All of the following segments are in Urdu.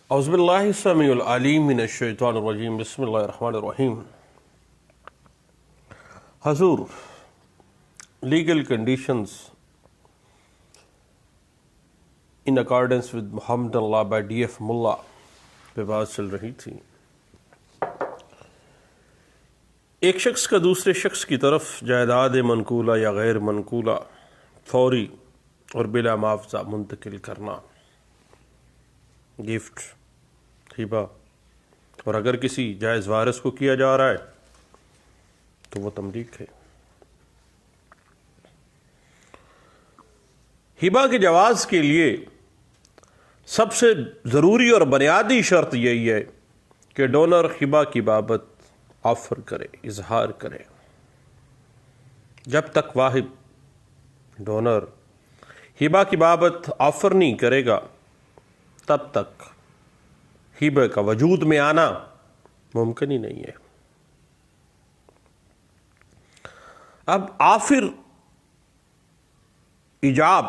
اعوذ باللہ السمیع العلیم من الشیطان الرجیم بسم اللہ الرحمن الرحیم. حضور، legal conditions in accordance with Muhammad Allah by D F ملا پہ بات چل رہی تھی. ایک شخص کا دوسرے شخص کی طرف جائیداد منقولہ یا غیر منقولہ فوری اور بلا معاوضہ منتقل کرنا، گفٹ، ہبہ، اور اگر کسی جائز وارث کو کیا جا رہا ہے تو وہ تملیک ہے. ہبہ کے جواز کے لیے سب سے ضروری اور بنیادی شرط یہی ہے کہ ڈونر ہبہ کی بابت آفر کرے، اظہار کرے. جب تک واحد ڈونر ہبہ کی بابت آفر نہیں کرے گا تب تک ہبہ کا وجود میں آنا ممکن ہی نہیں ہے. اب آفر ایجاب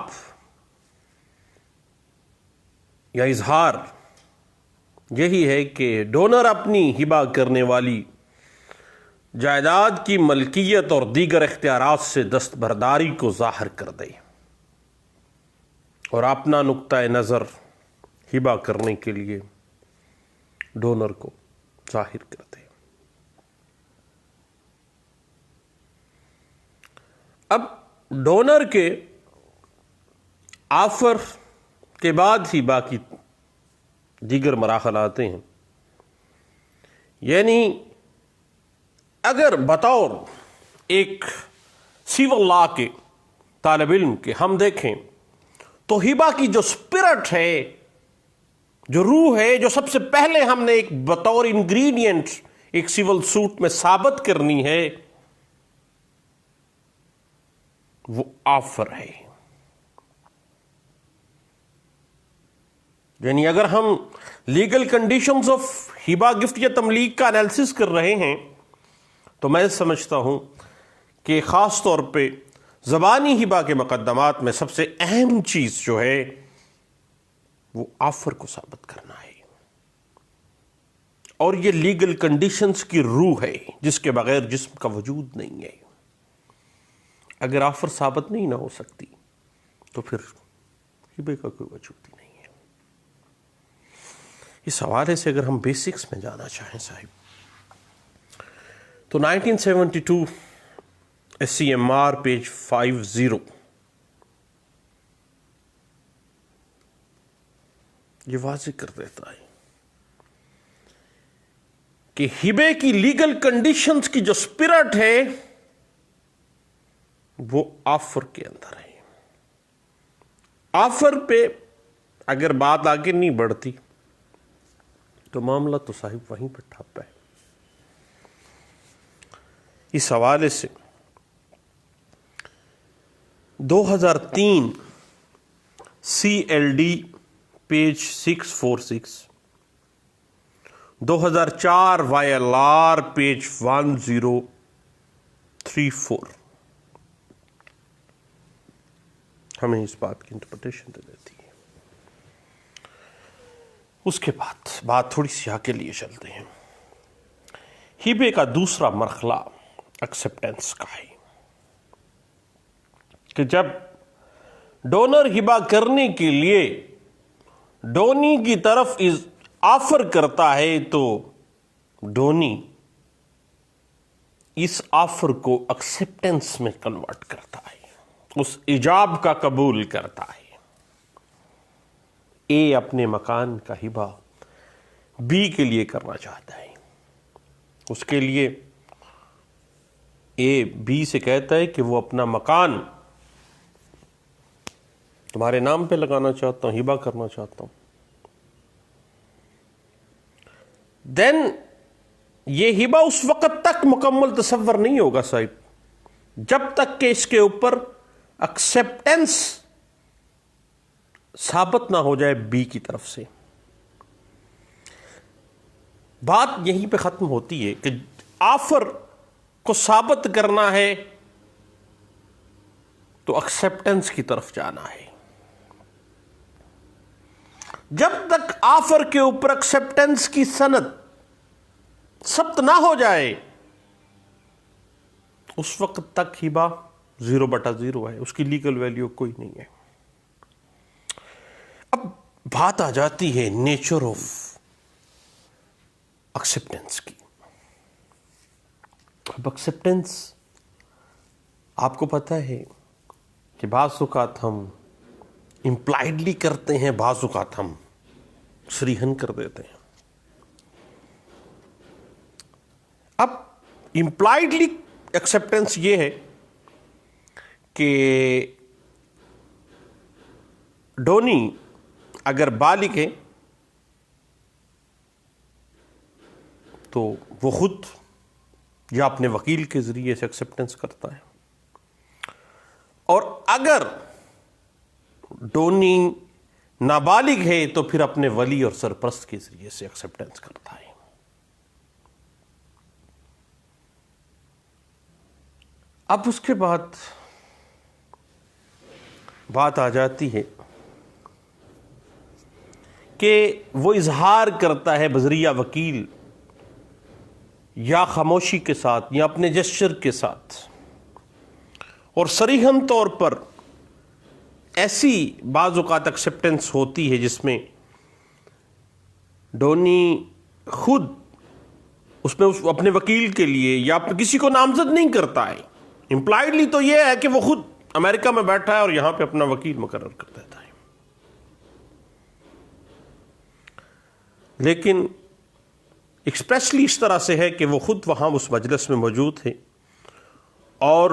یا اظہار یہی ہے کہ ڈونر اپنی ہبہ کرنے والی جائیداد کی ملکیت اور دیگر اختیارات سے دستبرداری کو ظاہر کر دے اور اپنا نقطہ نظر ہبہ کرنے کے لیے ڈونر کو ظاہر کر دے. اب ڈونر کے آفر کے بعد ہی باقی دیگر مراحل آتے ہیں. یعنی اگر بطور ایک سیول لا کے طالب علم کے ہم دیکھیں تو ہبہ کی جو اسپرٹ ہے، جو روح ہے، جو سب سے پہلے ہم نے ایک بطور انگریڈینٹ ایک سیول سوٹ میں ثابت کرنی ہے وہ آفر ہے. یعنی اگر ہم legal conditions of Hiba, gift یا تملیک کا انالیسس کر رہے ہیں تو میں سمجھتا ہوں کہ خاص طور پہ زبانی ہبہ کے مقدمات میں سب سے اہم چیز جو ہے وہ آفر کو ثابت کرنا ہے. اور یہ لیگل کنڈیشنز کی روح ہے جس کے بغیر جسم کا وجود نہیں ہے. اگر آفر ثابت نہیں نہ ہو سکتی تو پھر ہبے کا کوئی وجود ہی نہیں ہے. اس حوالے سے اگر ہم بیسکس میں جانا چاہیں صاحب تو 1972 SCMR پیج 50 یہ واضح کر دیتا ہے کہ ہبے کی لیگل کنڈیشنز کی جو اسپرٹ ہے وہ آفر کے اندر ہے. آفر پہ اگر بات آگے نہیں بڑھتی تو معاملہ تو صاحب وہیں پہ ٹھپ ہے. اس حوالے سے 2003 CLD پیج 646، 2004 YLR پیج 1034 ہمیں اس بات کی انٹرپریٹیشن دے دیتی ہے. اس کے بعد بات تھوڑی سی آگے لیے چلتے ہیں. ہبے کا دوسرا مرحلہ ایکسیپٹنس کا ہے کہ جب ڈونر ہبہ کرنے کے لیے ڈونی کی طرف آفر کرتا ہے تو ڈونی اس آفر کو ایکسیپٹنس میں کنورٹ کرتا ہے، اس ایجاب کا قبول کرتا ہے. اے اپنے مکان کا ہبہ بی کے لیے کرنا چاہتا ہے. اس کے لیے اے بی سے کہتا ہے کہ وہ اپنا مکان تمہارے نام پہ لگانا چاہتا ہوں، ہبہ کرنا چاہتا ہوں. دین یہ ہبہ اس وقت تک مکمل تصور نہیں ہوگا صاحب جب تک کہ اس کے اوپر ایکسیپٹنس ثابت نہ ہو جائے بی کی طرف سے. بات یہیں پہ ختم ہوتی ہے کہ آفر کو ثابت کرنا ہے تو ایکسیپٹنس کی طرف جانا ہے. جب تک آفر کے اوپر ایکسپٹنس کی سند ثبت نہ ہو جائے اس وقت تک ہبہ 0/0 ہے، اس کی لیگل ویلیو کوئی نہیں ہے۔ اب بات آ جاتی ہے نیچر آف ایکسپٹنس کی۔ اب ایکسپٹنس آپ کو پتہ ہے کہ بعض اوقات ہم امپلائڈلی کرتے ہیں، بعض اوقات ہم صریحاً کر دیتے ہیں۔ اب امپلائڈلی ایکسپٹنس یہ ہے کہ ڈونی اگر بالغ ہے تو وہ خود یا اپنے وکیل کے ذریعے سے ایکسپٹنس کرتا ہے، اور اگر ڈونی نابالغ ہے تو پھر اپنے ولی اور سرپرست کے ذریعے سے ایکسپٹنس کرتا ہے۔ اب اس کے بعد بات آ جاتی ہے کہ وہ اظہار کرتا ہے بذریعہ وکیل یا خاموشی کے ساتھ یا اپنے جسچر کے ساتھ، اور صریحاً طور پر ایسی بعض اوقات ایکسپٹنس ہوتی ہے جس میں ڈونی خود اس میں اپنے وکیل کے لیے یا کسی کو نامزد نہیں کرتا ہے۔ امپلائڈلی تو یہ ہے کہ وہ خود امریکہ میں بیٹھا ہے اور یہاں پہ اپنا وکیل مقرر کر دیتا ہے، لیکن ایکسپریسلی اس طرح سے ہے کہ وہ خود وہاں اس مجلس میں موجود ہے اور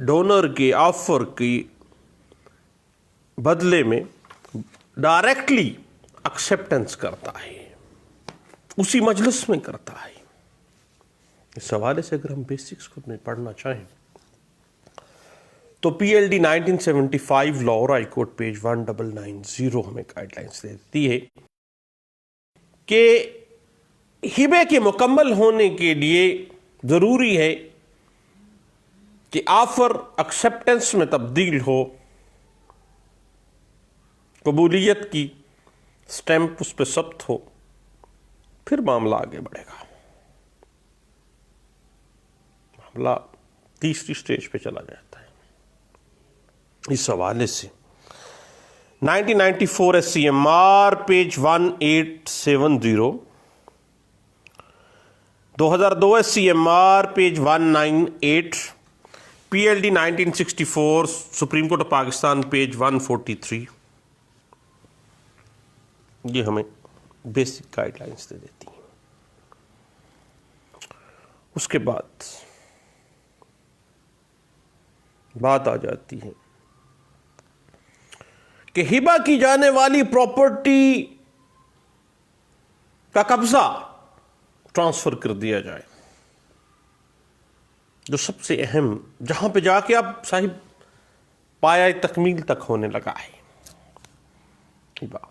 ڈونر کے آفر کی بدلے میں ڈائریکٹلی ایکسپٹنس کرتا ہے، اسی مجلس میں کرتا ہے۔ اس حوالے سے اگر ہم بیسکس کو پڑھنا چاہیں تو پی L D 1975 Lahore high court page 1990 ہمیں گائیڈ لائنس دیتی ہے کہ ہبے کے مکمل ہونے کے لیے ضروری ہے کہ آفر ایکسپٹنس میں تبدیل ہو، قبولیت کی سٹیمپ اس پہ ثبت ہو، پھر معاملہ آگے بڑھے گا، معاملہ تیسری سٹیج پہ چلا جاتا ہے۔ اس حوالے سے 1994 S C M R page 1870، 2002 S C M R page 198، P L D 1964 Supreme Court of Pakistan page 143، یہ ہمیں بیسک گائیڈ لائنس دے دیتی ہیں۔ اس کے بعد بات آ جاتی ہے کہ ہبہ کی جانے والی پراپرٹی کا قبضہ ٹرانسفر کر دیا جائے، جو سب سے اہم، جہاں پہ جا کے اب صاحب پایہ تکمیل تک ہونے لگا ہے ہبہ،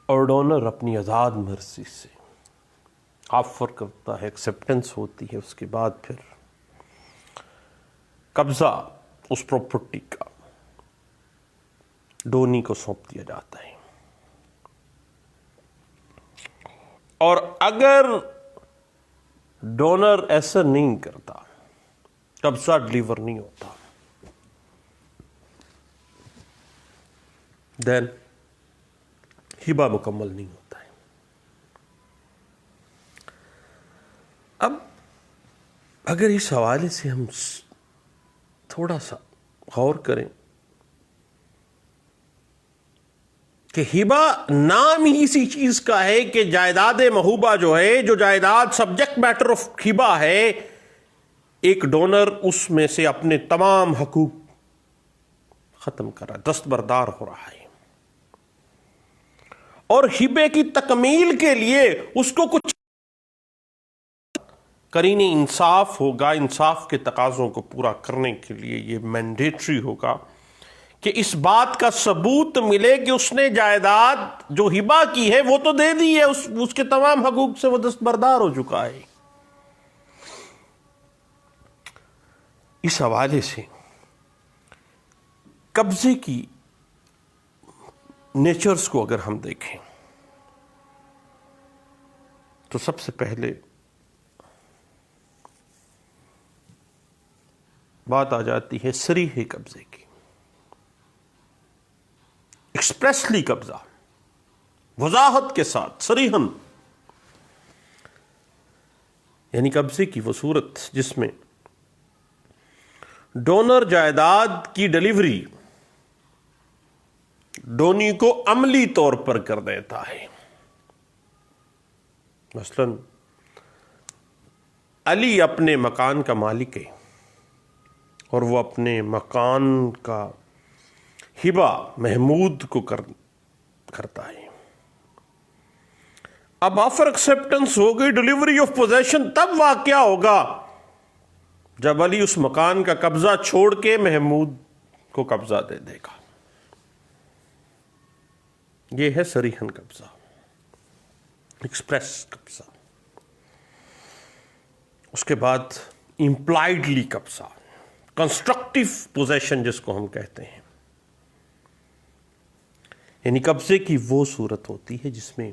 اور ڈونر اپنی آزاد مرضی سے آفر کرتا ہے، ایکسپٹنس ہوتی ہے، اس کے بعد پھر قبضہ اس پراپرٹی کا ڈونی کو سونپ دیا جاتا ہے، اور اگر ڈونر ایسا نہیں کرتا، قبضہ ڈلیور نہیں ہوتا، دین ہبہ مکمل نہیں ہوتا ہے۔ اب اگر اس حوالے سے ہم تھوڑا سا غور کریں کہ ہبہ نام ہی اسی چیز کا ہے کہ جائیداد محوبہ جو ہے، جو جائیداد سبجیکٹ میٹر آف ہبہ ہے، ایک ڈونر اس میں سے اپنے تمام حقوق ختم کر رہا ہے، دستبردار ہو رہا ہے، اور ہبے کی تکمیل کے لیے اس کو کچھ قرین انصاف ہوگا، انصاف کے تقاضوں کو پورا کرنے کے لیے یہ مینڈیٹری ہوگا کہ اس بات کا ثبوت ملے کہ اس نے جائیداد جو ہبہ کی ہے وہ تو دے دی ہے، اس کے تمام حقوق سے وہ دستبردار ہو چکا ہے۔ اس حوالے سے قبضے کی نیچرز کو اگر ہم دیکھیں تو سب سے پہلے بات آ جاتی ہے صریح قبضے کی، ایکسپریسلی قبضہ، وضاحت کے ساتھ، صریحاً، یعنی قبضے کی وہ صورت جس میں ڈونر جائیداد کی ڈیلیوری ڈونی کو عملی طور پر کر دیتا ہے۔ مثلا علی اپنے مکان کا مالک ہے اور وہ اپنے مکان کا ہبہ محمود کو کرتا ہے۔ اب آفر ایکسپٹنس ہو گئی، ڈیلیوری آف پوزیشن تب واقعہ ہوگا جب علی اس مکان کا قبضہ چھوڑ کے محمود کو قبضہ دے دے گا۔ یہ ہے صریحاً قبضہ، ایکسپریس قبضہ۔ اس کے بعد امپلائڈلی قبضہ، کنسٹرکٹیو پوزیشن جس کو ہم کہتے ہیں، یعنی قبضے کی وہ صورت ہوتی ہے جس میں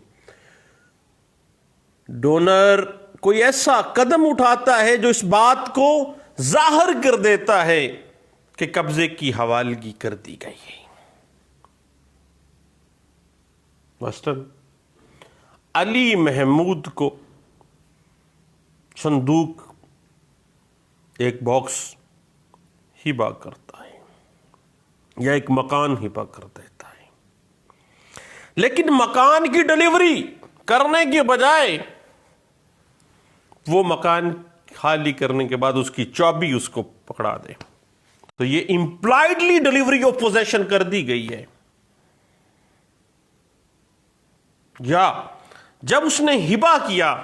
ڈونر کوئی ایسا قدم اٹھاتا ہے جو اس بات کو ظاہر کر دیتا ہے کہ قبضے کی حوالگی کر دی گئی ہے۔ مثلاً علی محمود کو صندوق، ایک باکس ہبہ کرتا ہے یا ایک مکان ہبہ کر دیتا ہے، لیکن مکان کی ڈیلیوری کرنے کے بجائے وہ مکان خالی کرنے کے بعد اس کی چابی اس کو پکڑا دے، تو یہ امپلائڈلی ڈیلیوری آف پوزیشن کر دی گئی ہے۔ یا جب اس نے ہبہ کیا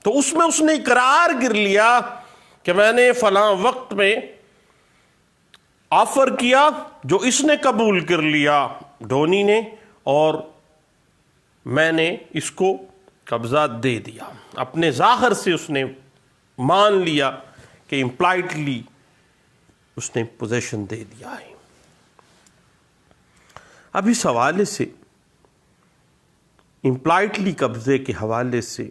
تو اس میں اس نے اقرار کر لیا کہ میں نے فلاں وقت میں آفر کیا جو اس نے قبول کر لیا ڈونی نے، اور میں نے اس کو قبضہ دے دیا۔ اپنے ظاہر سے اس نے مان لیا کہ امپلائڈلی اس نے پوزیشن دے دیا ہے۔ اب اس حوالے سے، امپلائڈلی قبضے کے حوالے سے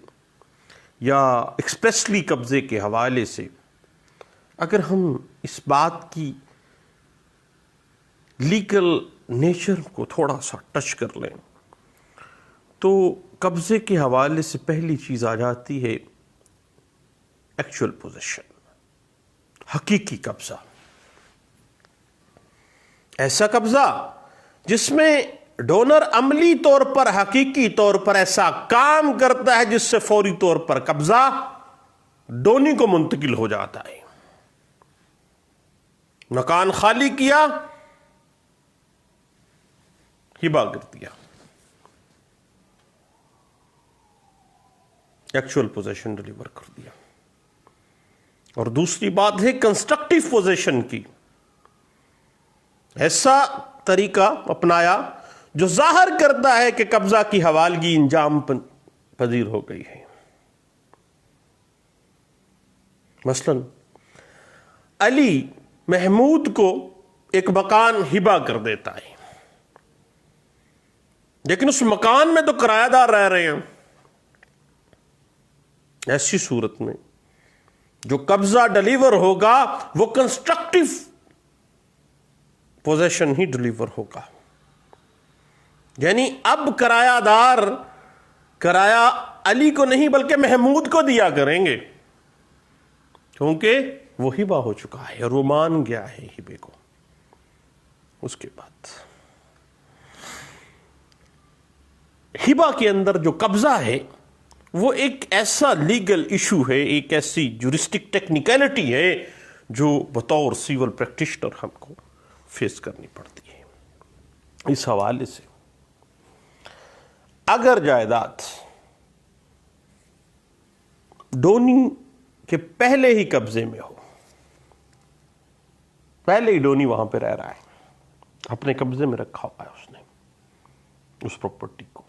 یا ایکسپریسلی قبضے کے حوالے سے، اگر ہم اس بات کی لیگل نیچر کو تھوڑا سا ٹچ کر لیں تو قبضے کے حوالے سے پہلی چیز آ جاتی ہے ایکچوئل پوزیشن، حقیقی قبضہ۔ ایسا قبضہ جس میں ڈونر عملی طور پر، حقیقی طور پر ایسا کام کرتا ہے جس سے فوری طور پر قبضہ ڈونی کو منتقل ہو جاتا ہے۔ مکان خالی کیا، ہبہ کر دیا، ایکچوئل پوزیشن ڈیلیور کر دیا۔ اور دوسری بات ہے کنسٹرکٹیو پوزیشن کی، ایسا طریقہ اپنایا جو ظاہر کرتا ہے کہ قبضہ کی حوالگی انجام پذیر ہو گئی ہے۔ مثلا علی محمود کو ایک مکان ہبہ کر دیتا ہے، لیکن اس مکان میں تو کرایہ دار رہ رہے ہیں۔ ایسی صورت میں جو قبضہ ڈیلیور ہوگا وہ کنسٹرکٹیو پوزیشن ہی ڈیلیور ہوگا، یعنی اب کرایہ دار کرایہ علی کو نہیں بلکہ محمود کو دیا کریں گے، کیونکہ وہ ہبہ ہو چکا ہے اور وہ مان گیا ہے ہبے کو۔ اس کے بعد ہبہ کے اندر جو قبضہ ہے وہ ایک ایسا لیگل ایشو ہے، ایک ایسی جورسٹک ٹیکنیکلٹی ہے جو بطور سیول پریکٹیشنر ہم کو فیس کرنی پڑتی ہے۔ اس حوالے سے اگر جائیداد ڈونی کے پہلے ہی قبضے میں ہو، پہلے ہی ڈونی وہاں پہ رہ رہا ہے، اپنے قبضے میں رکھا ہوا ہے اس نے اس پراپرٹی کو،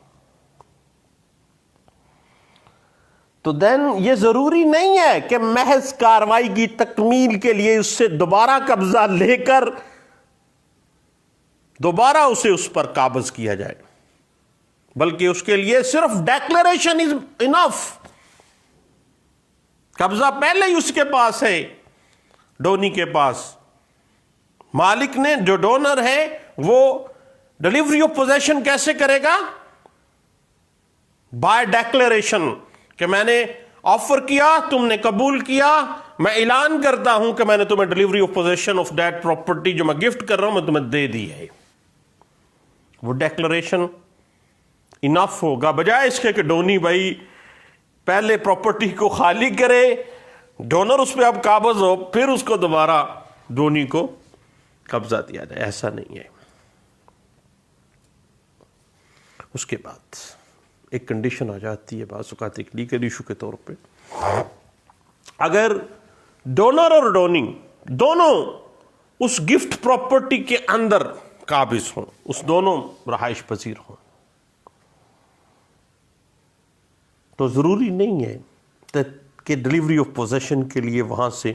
تو دین یہ ضروری نہیں ہے کہ محض کارروائی کی تکمیل کے لیے اس سے دوبارہ قبضہ لے کر دوبارہ اسے اس پر قابض کیا جائے۔ بلکہ اس کے لیے صرف ڈیکلریشن از انف. قبضہ پہلے ہی اس کے پاس ہے، ڈونی کے پاس. مالک نے، جو ڈونر ہے، وہ ڈلیوری آف پوزیشن کیسے کرے گا؟ بائی ڈیکلریشن، کہ میں نے آفر کیا، تم نے قبول کیا، میں اعلان کرتا ہوں کہ میں نے تمہیں delivery of position of that property جو میں گفٹ کر رہا ہوں میں تمہیں دے دی ہے. وہ ڈیکلریشن انف ہوگا، بجائے اس کے کہ ڈونی بھائی پہلے پراپرٹی کو خالی کرے، ڈونر اس پہ اب قابض ہو، پھر اس کو دوبارہ ڈونی کو قبضہ دیا جائے. ایسا نہیں ہے. اس کے بعد ایک کنڈیشن آ جاتی ہے بعض اوقات ایک لیگل ایشو کے طور پہ. اگر ڈونر اور ڈونی دونوں اس گفٹ پراپرٹی کے اندر قابض ہوں، اس دونوں رہائش پذیر ہوں، تو ضروری نہیں ہے کہ ڈلیوری آف پوزیشن کے لیے وہاں سے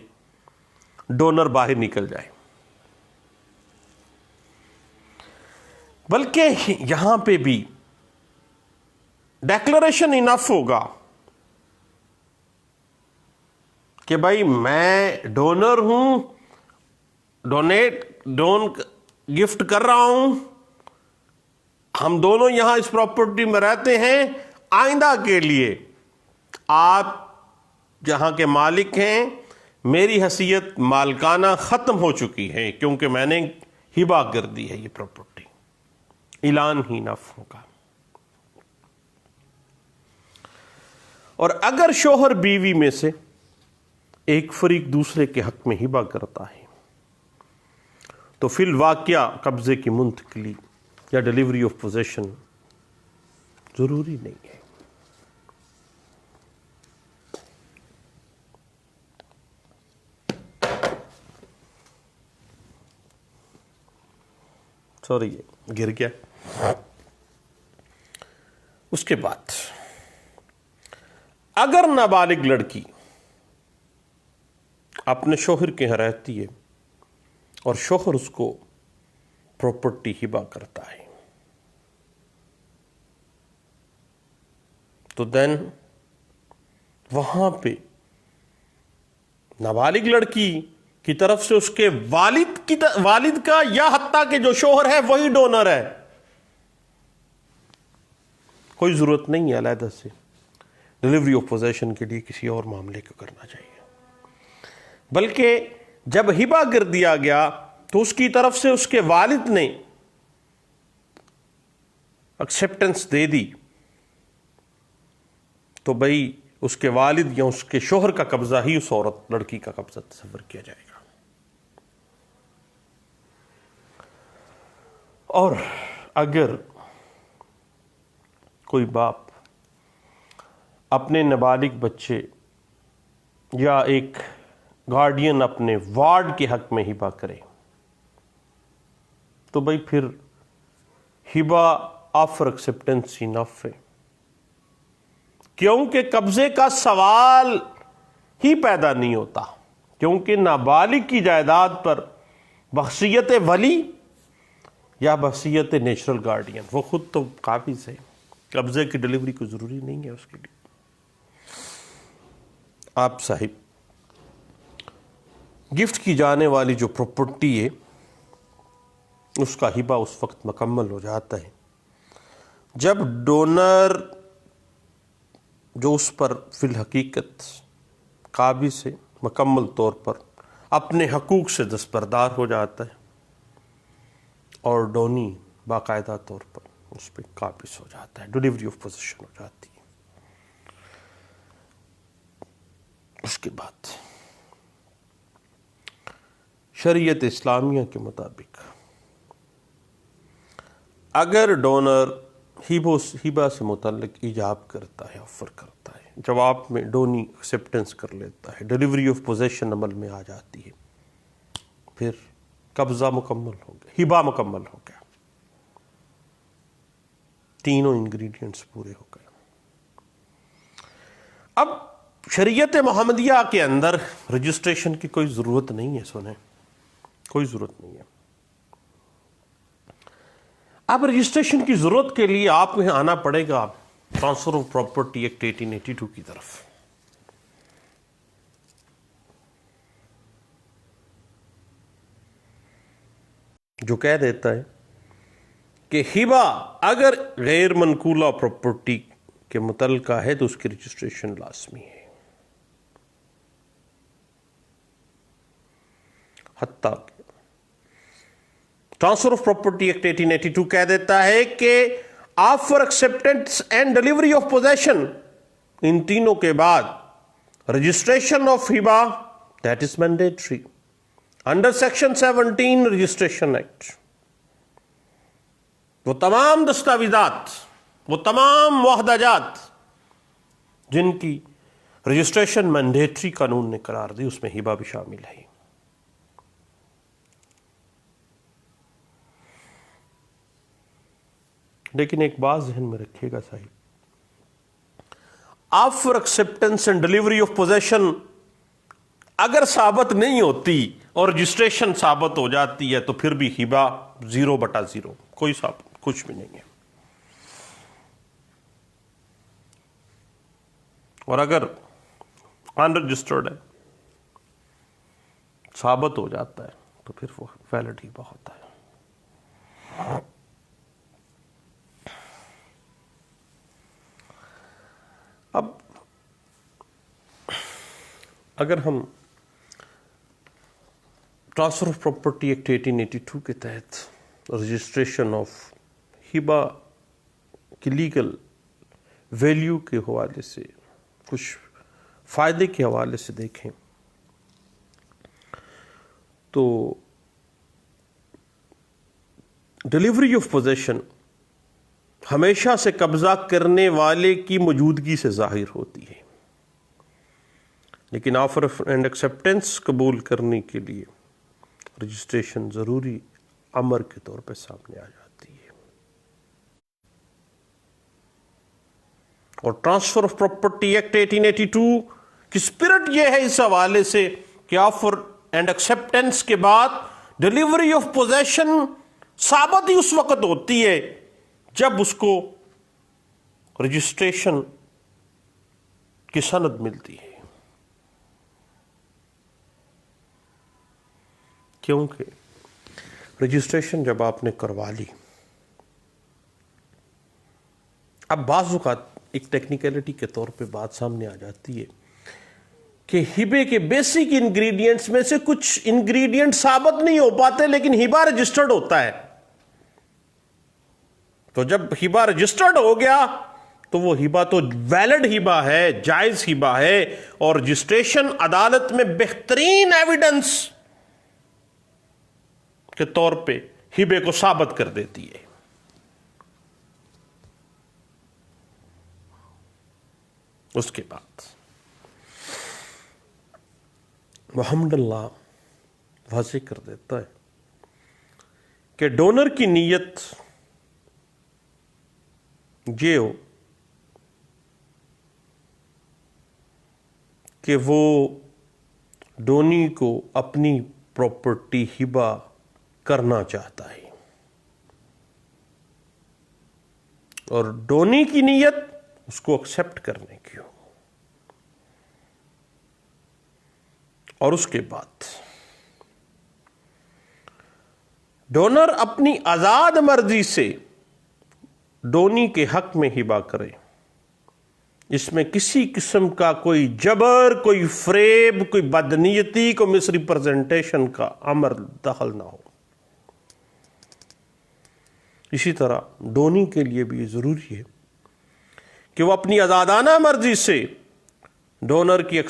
ڈونر باہر نکل جائے، بلکہ یہاں پہ بھی ڈیکلریشن انف ہوگا کہ بھائی میں ڈونر ہوں، گفٹ کر رہا ہوں، ہم دونوں یہاں اس پراپرٹی میں رہتے ہیں، آئندہ کے لیے آپ جہاں کے مالک ہیں، میری حیثیت مالکانہ ختم ہو چکی ہے کیونکہ میں نے ہبہ کر دی ہے یہ پراپرٹی. اعلان ہی نف ہوگا. اور اگر شوہر بیوی میں سے ایک فریق دوسرے کے حق میں ہبہ کرتا ہے تو فی الواقعہ قبضے کی منتقلی یا ڈلیوری آف پوزیشن ضروری نہیں ہے. سوری گر گیا. اس کے بعد اگر نابالغ لڑکی اپنے شوہر کے یہاں رہتی ہے اور شوہر اس کو پراپرٹی ہبہ کرتا ہے تو دین وہاں پہ نابالغ لڑکی کی طرف سے اس کے والد کا یا حتیٰ کہ جو شوہر ہے وہی ڈونر ہے. کوئی ضرورت نہیں ہے علیحدہ سے ڈلیوری آف پوزیشن کے لیے کسی اور معاملے کو کرنا چاہیے، بلکہ جب ہبہ کر دیا گیا تو اس کی طرف سے اس کے والد نے ایکسیپٹنس دے دی تو بھائی اس کے والد یا اس کے شوہر کا قبضہ ہی اس عورت لڑکی کا قبضہ تصور کیا جائے گا. اور اگر کوئی باپ اپنے نابالغ بچے یا ایک گارڈین اپنے وارڈ کے حق میں ہبہ کرے تو بھائی پھر ہبہ آفر ایکسیپٹنس انف ہے، کیونکہ قبضے کا سوال ہی پیدا نہیں ہوتا، کیونکہ نابالغ کی جائیداد پر بحثیت ولی یا بحثیت نیچرل گارڈین وہ خود تو قابض ہے، قبضے کی ڈلیوری کو ضروری نہیں ہے اس کے لیے. آپ صاحب گفٹ کی جانے والی جو پراپرٹی ہے اس کا ہبہ اس وقت مکمل ہو جاتا ہے جب ڈونر جو اس پر فی الحقیقت قابض ہے مکمل طور پر اپنے حقوق سے دستبردار ہو جاتا ہے اور ڈونی باقاعدہ طور پر اس پہ قابض ہو جاتا ہے، ڈلیوری آف پوزیشن ہو جاتی ہے. اس کے بعد شریعت اسلامیہ کے مطابق اگر ڈونر ہبہ سے متعلق ایجاب کرتا ہے، آفر کرتا ہے، جواب میں ڈونی ایکسیپٹنس کر لیتا ہے، ڈلیوری آف پوزیشن عمل میں آ جاتی ہے، پھر قبضہ مکمل ہو گیا، ہبہ مکمل ہو گیا، تینوں انگریڈینٹس پورے ہو گئے. اب شریعت محمدیہ کے اندر رجسٹریشن کی کوئی ضرورت نہیں ہے، سنیں، کوئی ضرورت نہیں ہے. اب رجسٹریشن کی ضرورت کے لیے آپ کو آنا پڑے گا ٹرانسفر آف پراپرٹی ایکٹ 1882 کی طرف. جو کہہ دیتا ہے کہ ہبہ اگر غیر منقولہ پراپرٹی کے متعلقہ ہے تو اس کی رجسٹریشن لازمی ہے. حتیٰ کہ ٹرانسفر آف پراپرٹی ایکٹ 1882 کہہ دیتا ہے کہ offer acceptance and delivery of possession, ان تینوں کے بعد رجسٹریشن آف ہبہ that is mandatory under section 17 registration act. وہ تمام دستاویزات، وہ تمام معاہدہ جات جن کی رجسٹریشن مینڈیٹری قانون نے قرار دی، اس میں ہبہ بھی شامل ہے. لیکن ایک بات ذہن میں رکھیے گا صاحب، offer acceptance and delivery of position اگر ثابت نہیں ہوتی اور رجسٹریشن ثابت ہو جاتی ہے تو پھر بھی ہبہ 0/0، کوئی ثابت کچھ بھی نہیں ہے. اور اگر انرجسٹرڈ ہے، ثابت ہو جاتا ہے تو پھر وہ ویلڈ ہبہ ہوتا ہے. اب اگر ہم ٹرانسفر آف پراپرٹی ایکٹ 1882 کے تحت رجسٹریشن آف ہبہ کی لیگل ویلیو کے حوالے سے، کچھ فائدے کے حوالے سے دیکھیں تو ڈلیوری آف پوزیشن ہمیشہ سے قبضہ کرنے والے کی موجودگی سے ظاہر ہوتی ہے، لیکن آفر اینڈ ایکسپٹنس قبول کرنے کے لیے رجسٹریشن ضروری امر کے طور پہ سامنے آ جاتی ہے. اور ٹرانسفر آف پراپرٹی ایکٹ 1882 کی اسپرٹ یہ ہے اس حوالے سے کہ آفر اینڈ ایکسپٹنس کے بعد ڈلیوری آف پوزیشن ثابت ہی اس وقت ہوتی ہے جب اس کو رجسٹریشن کی سند ملتی ہے. کیونکہ رجسٹریشن جب آپ نے کروا لی، اب بعض اوقات ایک ٹیکنیکلٹی کے طور پہ بات سامنے آ جاتی ہے کہ ہبے کے بیسک انگریڈینٹس میں سے کچھ انگریڈینٹ ثابت نہیں ہو پاتے لیکن ہبہ رجسٹرڈ ہوتا ہے. تو جب ہبہ رجسٹرڈ ہو گیا تو وہ ہبہ تو ویلڈ ہبہ ہے، جائز ہبہ ہے، اور رجسٹریشن عدالت میں بہترین ایویڈنس کے طور پہ ہبے کو ثابت کر دیتی ہے. اس کے بعد محمد اللہ واضح کر دیتا ہے کہ ڈونر کی نیت یہ ہو کہ وہ ڈونی کو اپنی پراپرٹی ہبہ کرنا چاہتا ہے، اور ڈونی کی نیت اس کو ایکسپٹ کرنے کی ہو. اور اس کے بعد ڈونر اپنی آزاد مرضی سے ڈونی کے حق میں ہبہ کرے، اس میں کسی قسم کا کوئی جبر، کوئی فریب، کوئی بدنیتی، کوئی مس ریپرزنٹیشن کا امر دخل نہ ہو. اسی طرح ڈونی کے لیے بھی یہ ضروری ہے کہ وہ اپنی آزادانہ مرضی سے ڈونر کی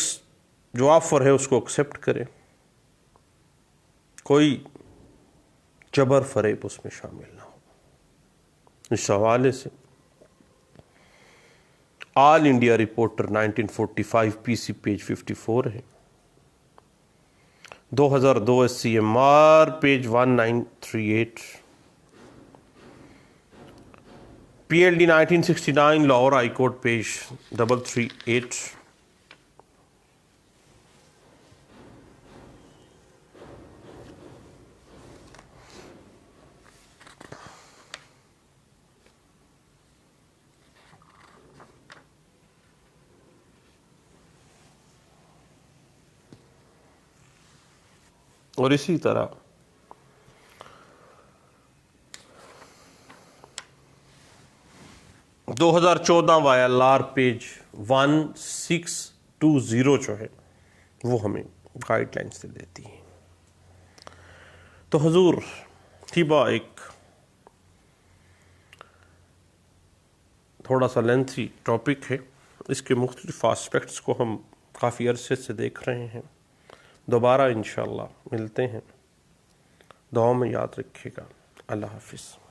جو آفر ہے اس کو ایکسپٹ کرے، کوئی جبر فریب اس میں شامل نہ ہو. اس حوالے سے آل انڈیا رپورٹر 1945 پی سی پیج 54 ہے، 2002 SCMR page 1938، PLD 1969 Lahore high court page 338. اور اسی طرح دو ہزار چودہ YLR پیج 1620 جو ہے وہ ہمیں گائیڈ لائنس سے دیتی ہے. تو حضور ہبہ ایک تھوڑا سا لینتھی ٹاپک ہے، اس کے مختلف آسپیکٹس کو ہم کافی عرصے سے دیکھ رہے ہیں. دوبارہ انشاءاللہ ملتے ہیں، دعاؤں میں یاد رکھیے گا. اللہ حافظ.